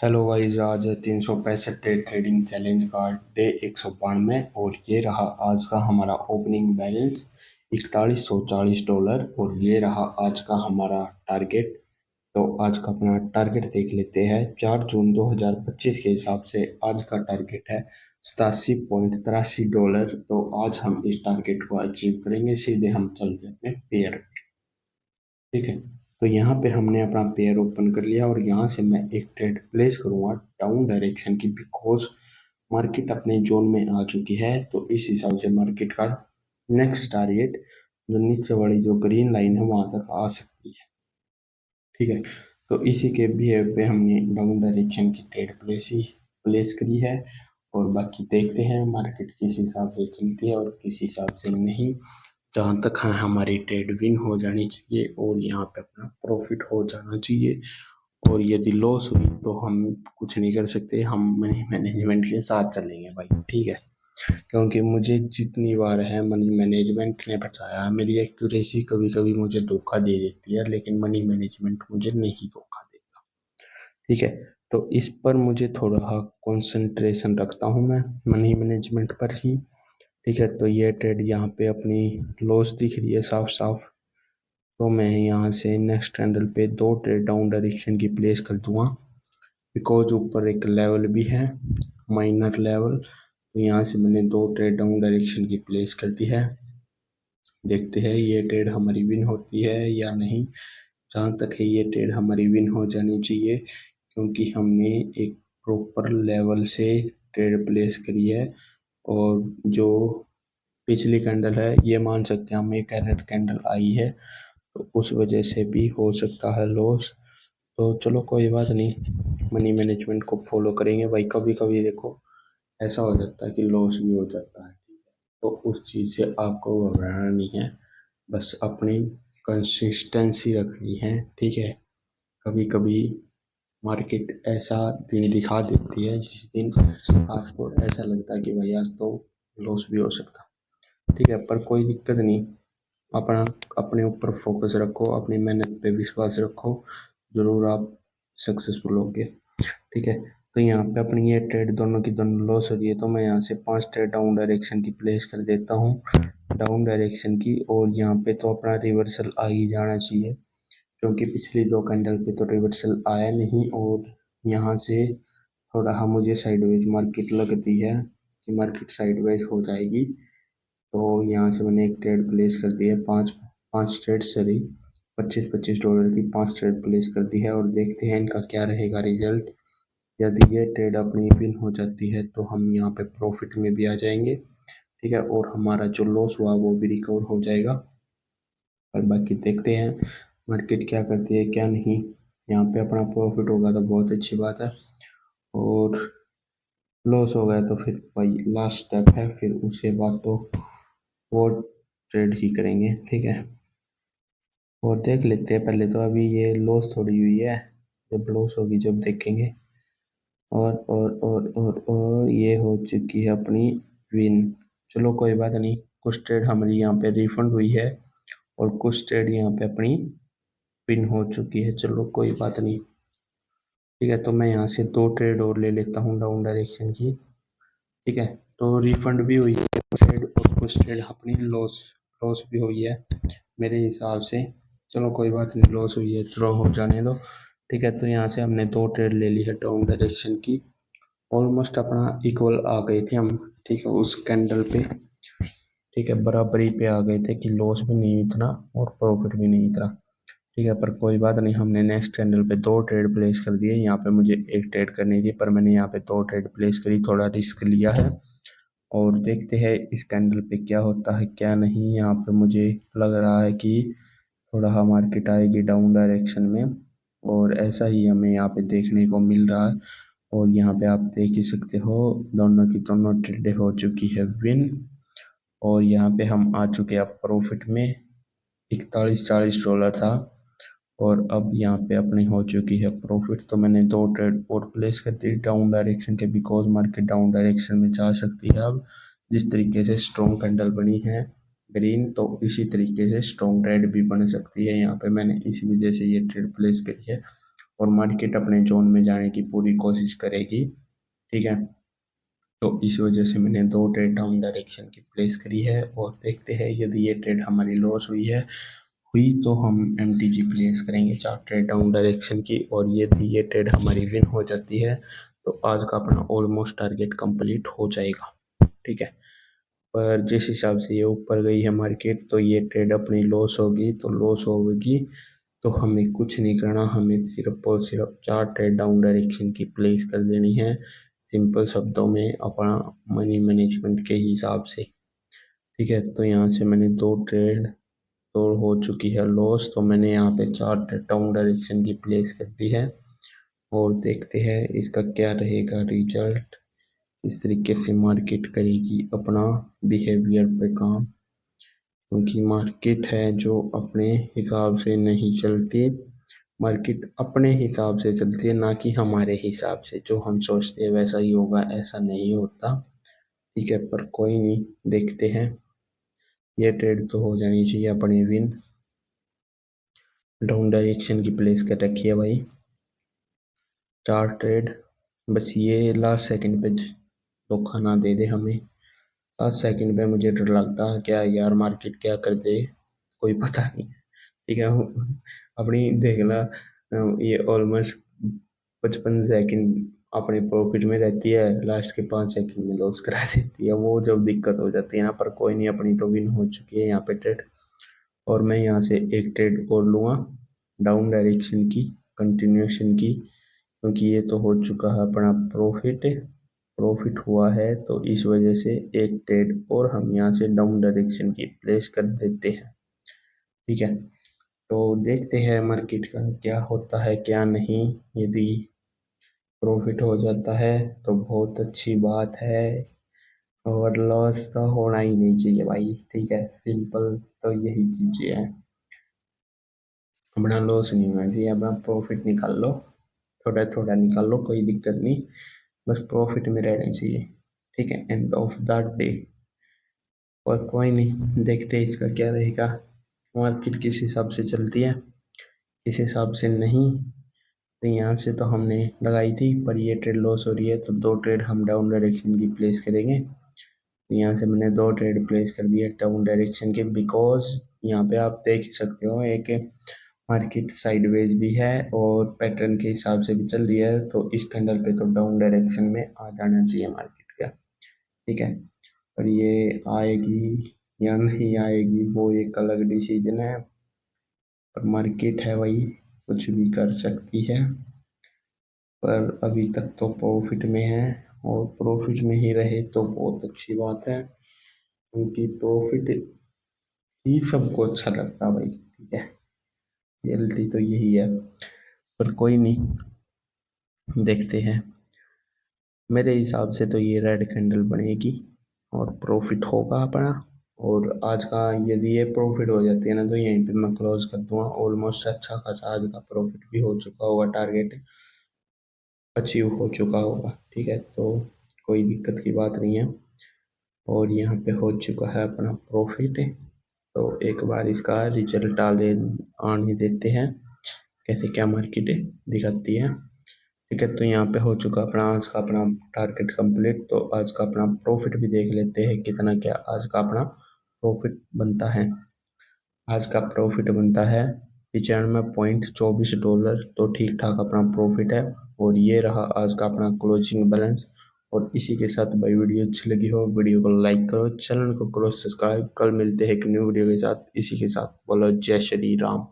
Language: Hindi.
हेलो गाइस, आज है 365 डे ट्रेडिंग चैलेंज का डे 192 और ये रहा आज का हमारा ओपनिंग बैलेंस $4140 और ये रहा आज का हमारा टारगेट। तो आज का अपना टारगेट देख लेते हैं। 4 जून 2025 के हिसाब से आज का टारगेट है $87.83। तो आज हम इस टारगेट को अचीव करेंगे। सीधे हम चलते हैं अपने पेयर, ठीक है। तो यहाँ पे हमने अपना पेयर ओपन कर लिया और यहाँ से मैं एक ट्रेड प्लेस करूंगा डाउन डायरेक्शन की, बिकॉज मार्केट अपने जोन में आ चुकी है। तो इस हिसाब से मार्केट का नेक्स्ट टारगेट जो नीचे वाली जो ग्रीन लाइन है वहां तक आ सकती है, ठीक है। तो इसी के बिहेव पे हमने डाउन डायरेक्शन की ट्रेड प्लेस करी है और बाकी देखते हैं मार्केट किस हिसाब से चलती है और किस हिसाब से नहीं। जहाँ तक है हमारी ट्रेड विन हो जानी चाहिए और यहाँ पे अपना प्रॉफिट हो जाना चाहिए। और यदि लॉस हुई तो हम कुछ नहीं कर सकते, हम मनी मैनेजमेंट के साथ चलेंगे भाई, ठीक है। क्योंकि मुझे जितनी बार है मनी मैनेजमेंट ने बचाया है। मेरी एक्यूरेसी कभी कभी मुझे धोखा दे देती है, लेकिन मनी मैनेजमेंट मुझे नहीं धोखा देता, ठीक है। तो इस पर मुझे थोड़ा कंसंट्रेशन रखता हूँ मैं, मनी मैनेजमेंट पर ही, ठीक है। तो ये ट्रेड यहाँ पे अपनी लॉस दिख रही है साफ साफ। तो मैं यहाँ से नेक्स्ट कैंडल पे 2 ट्रेड डाउन डायरेक्शन की प्लेस कर दूंगा, बिकॉज ऊपर एक लेवल भी है, माइनर लेवल। तो यहाँ से मैंने 2 ट्रेड डाउन डायरेक्शन की प्लेस कर दी है। देखते हैं ये ट्रेड हमारी विन होती है या नहीं। जहाँ तक है ये ट्रेड हमारी विन हो जानी चाहिए, क्योंकि हमने एक प्रॉपर लेवल से ट्रेड प्लेस करी है। और जो पिछली कैंडल है ये मान सकते हैं हम, एक रेड कैंडल आई है तो उस वजह से भी हो सकता है लॉस। तो चलो कोई बात नहीं, मनी मैनेजमेंट को फॉलो करेंगे भाई। कभी कभी देखो ऐसा हो जाता है कि लॉस भी हो जाता है, तो उस चीज़ से आपको घबराना नहीं है, बस अपनी कंसिस्टेंसी रखनी है, ठीक है। कभी कभी मार्केट ऐसा दिन दिखा देती है जिस दिन आपको ऐसा लगता है कि भाई आज तो लॉस भी हो सकता, ठीक है। पर कोई दिक्कत नहीं, अपना अपने ऊपर फोकस रखो, अपनी मेहनत पे विश्वास रखो, जरूर आप सक्सेसफुल होगे, ठीक है। तो यहाँ पे अपनी ये ट्रेड दोनों की दोनों लॉस हो रही है, तो मैं यहाँ से 5 ट्रेड डाउन डायरेक्शन की प्लेस कर देता हूँ, डाउन डायरेक्शन की। और यहाँ पे तो अपना रिवर्सल आ ही जाना चाहिए, क्योंकि पिछली 2 कैंडल पे तो रिवर्सल आया नहीं। और यहाँ से थोड़ा हाँ मुझे साइडवेज मार्केट लगती है कि मार्केट साइडवेज हो जाएगी। तो यहाँ से मैंने एक ट्रेड प्लेस कर दी है, पाँच पाँच ट्रेड सॉरी $25-25 की 5 ट्रेड प्लेस कर दी है। और देखते हैं इनका क्या रहेगा रिजल्ट। यदि ये ट्रेड अपनी विन हो जाती है तो हम यहाँ पे प्रॉफिट में भी आ जाएंगे, ठीक है। और हमारा जो लॉस हुआ वो भी रिकवर हो जाएगा। और बाकी देखते हैं मार्केट क्या करती है क्या नहीं। यहाँ पे अपना प्रॉफिट होगा तो बहुत अच्छी बात है, और लॉस हो गया तो फिर भाई लास्ट स्टेप है, फिर उसके बाद तो वो ट्रेड ही करेंगे, ठीक है। और देख लेते हैं पहले तो, अभी ये लॉस थोड़ी हुई है, जब लॉस होगी जब देखेंगे। और ये हो चुकी है अपनी विन। चलो कोई बात नहीं, कुछ ट्रेड हमारी यहाँ पे रिफंड हुई है और कुछ ट्रेड यहाँ पे अपनी विन हो चुकी है। चलो कोई बात नहीं, ठीक है। तो मैं यहाँ से 2 ट्रेड और ले लेता हूँ डाउन डायरेक्शन की, ठीक है। तो रिफंड भी हुई है कुछ ट्रेड और कुछ ट्रेड अपनी लॉस लॉस भी हुई है मेरे हिसाब से। चलो कोई बात नहीं, लॉस हुई है थ्रो हो जाने दो, ठीक है। तो यहाँ से हमने 2 ट्रेड ले ली है डाउन डायरेक्शन की, ऑलमोस्ट अपना इक्वल आ गए थे हम, ठीक है, उस कैंडल पे, ठीक है। बराबरी पे आ गए थे कि लॉस भी नहीं इतना और प्रॉफिट भी नहीं इतना, ठीक है। पर कोई बात नहीं, हमने नेक्स्ट कैंडल पे 2 ट्रेड प्लेस कर दिए। यहाँ पे मुझे एक ट्रेड करनी थी पर मैंने यहाँ पे 2 ट्रेड प्लेस करी, थोड़ा रिस्क लिया है। और देखते हैं इस कैंडल पे क्या होता है क्या नहीं। यहाँ पे मुझे लग रहा है कि थोड़ा मार्केट आएगी डाउन डायरेक्शन में, और ऐसा ही हमें यहाँ पे देखने को मिल रहा है। और यहाँ पे आप देख ही सकते हो दोनों की दोनों ट्रेडें हो चुकी है विन, और यहाँ पे हम आ चुके हैं प्रॉफिट में। $4140 था और अब यहाँ पे अपनी हो चुकी है प्रॉफिट। तो मैंने 2 ट्रेड और प्लेस कर दी डाउन डायरेक्शन के, बिकॉज मार्केट डाउन डायरेक्शन में जा सकती है। अब जिस तरीके से स्ट्रॉन्ग कैंडल बनी है ग्रीन, तो इसी तरीके से स्ट्रॉन्ग ट्रेड भी बन सकती है। यहाँ पे मैंने इसी वजह से ये ट्रेड प्लेस करी है। और मार्केट अपने जोन में जाने की पूरी कोशिश करेगी। ठीक है, तो इस वजह से मैंने 2 ट्रेड डाउन डायरेक्शन की प्लेस करी है और देखते हैं यदि ये ट्रेड हमारी लॉस हुई तो हम MTG प्लेस करेंगे 4 ट्रेड डाउन डायरेक्शन की, और यदि ये ट्रेड हमारी विन हो जाती है तो आज का अपना ऑलमोस्ट टारगेट कंप्लीट हो जाएगा। ठीक है, पर जिस हिसाब से ये ऊपर गई है मार्केट तो ये ट्रेड अपनी लॉस होगी, तो लॉस होगी तो हमें कुछ नहीं करना, हमें सिर्फ और सिर्फ 4 ट्रेड डाउन डायरेक्शन की प्लेस कर देनी है, सिंपल शब्दों में अपना मनी मैनेजमेंट के हिसाब से। ठीक है, तो यहाँ से मैंने 2 ट्रेड तो हो चुकी है लॉस, तो मैंने यहाँ पे 4 ट्रेड डाउन डायरेक्शन की प्लेस कर दी है और देखते हैं इसका क्या रहेगा रिजल्ट, इस तरीके से मार्केट करेगी अपना बिहेवियर पे काम, क्योंकि मार्केट है जो अपने हिसाब से नहीं चलती, मार्केट अपने हिसाब से चलती है ना कि हमारे हिसाब से, जो हम सोचते हैं वैसा ही होगा ऐसा नहीं होता। ठीक है, पर कोई नहीं, देखते हैं, ये ट्रेड तो हो जानी चाहिए अपनी विन। डाउन डायरेक्शन की प्लेस कर रखी है भाई 4 ट्रेड, बस ये लास्ट सेकंड पे धोखा ना दे दे हमें। लास्ट सेकंड पे मुझे डर लगता है क्या यार मार्केट क्या कर दे, कोई पता नहीं। ठीक है, अपनी देखना ये ऑलमोस्ट 55 सेकंड अपने प्रॉफिट में रहती है, लास्ट के 5 सेकंड में लॉस करा देती है, वो जब दिक्कत हो जाती है ना, पर कोई नहीं, अपनी तो विन हो चुकी है यहाँ पे ट्रेड। और मैं यहाँ से एक ट्रेड और लूँगा डाउन डायरेक्शन की कंटिन्यूएशन की, क्योंकि ये तो हो चुका है अपना प्रॉफिट हुआ है, तो इस वजह से एक ट्रेड और हम यहाँ से डाउन डायरेक्शन की प्लेस कर देते हैं। ठीक है, तो देखते हैं मार्केट का क्या होता है क्या नहीं, यदि प्रॉफिट हो जाता है तो बहुत अच्छी बात है, और लॉस तो होना ही नहीं चाहिए भाई। ठीक है, सिंपल तो यही चीज़ें हैं, अपना लॉस नहीं होना चाहिए, अपना प्रॉफिट निकाल लो, थोड़ा थोड़ा निकाल लो, कोई दिक्कत नहीं, बस प्रॉफिट में रहना चाहिए। ठीक है, एंड ऑफ दैट डे, और कोई नहीं, देखते हैं इसका क्या रहेगा, मार्केट किस हिसाब से चलती है, किस हिसाब से नहीं। तो यहाँ से तो हमने लगाई थी, पर ये ट्रेड लॉस हो रही है तो 2 ट्रेड हम डाउन डायरेक्शन की प्लेस करेंगे। तो यहाँ से मैंने 2 ट्रेड प्लेस कर दिए डाउन डायरेक्शन के, बिकॉज यहाँ पे आप देख सकते हो एक मार्केट साइडवेज भी है और पैटर्न के हिसाब से भी चल रही है, तो इस कैंडल पे तो डाउन डायरेक्शन में आ जाना चाहिए मार्केट का। ठीक है, और ये आएगी या नहीं आएगी वो एक अलग डिसीजन है, पर मार्केट है वही, कुछ भी कर सकती है, पर अभी तक तो प्रॉफिट में है, और प्रॉफिट में ही रहे तो बहुत अच्छी बात है, क्योंकि प्रॉफिट ही सबको अच्छा लगता है भाई। ठीक है, रियलिटी तो यही है, पर कोई नहीं, देखते हैं, मेरे हिसाब से तो ये रेड कैंडल बनेगी और प्रॉफिट होगा अपना, और आज का यदि ये प्रॉफिट हो जाती है ना तो यहीं पे मैं क्लोज कर दूंगा, ऑलमोस्ट अच्छा खासा आज का प्रॉफिट भी हो चुका होगा, टारगेट अचीव हो चुका होगा। ठीक है, तो कोई दिक्कत की बात नहीं है, और यहाँ पे हो चुका है अपना प्रॉफिट, तो एक बार इसका रिजल्ट आने देते हैं कैसे क्या मार्केट दिखाती है। ठीक है, तो यहाँ पे हो चुका अपना आज का अपना टारगेट कंप्लीट, तो आज का अपना प्रॉफिट भी देख लेते हैं कितना क्या आज का अपना प्रॉफिट बनता है। आज का प्रॉफिट बनता है $95.24, तो ठीक ठाक अपना प्रॉफिट है, और ये रहा आज का अपना क्लोजिंग बैलेंस। और इसी के साथ भाई वीडियो अच्छी लगी हो वीडियो को लाइक करो, चैनल को करो सब्सक्राइब, कल मिलते हैं एक न्यू वीडियो के साथ, इसी के साथ बोलो जय श्री राम।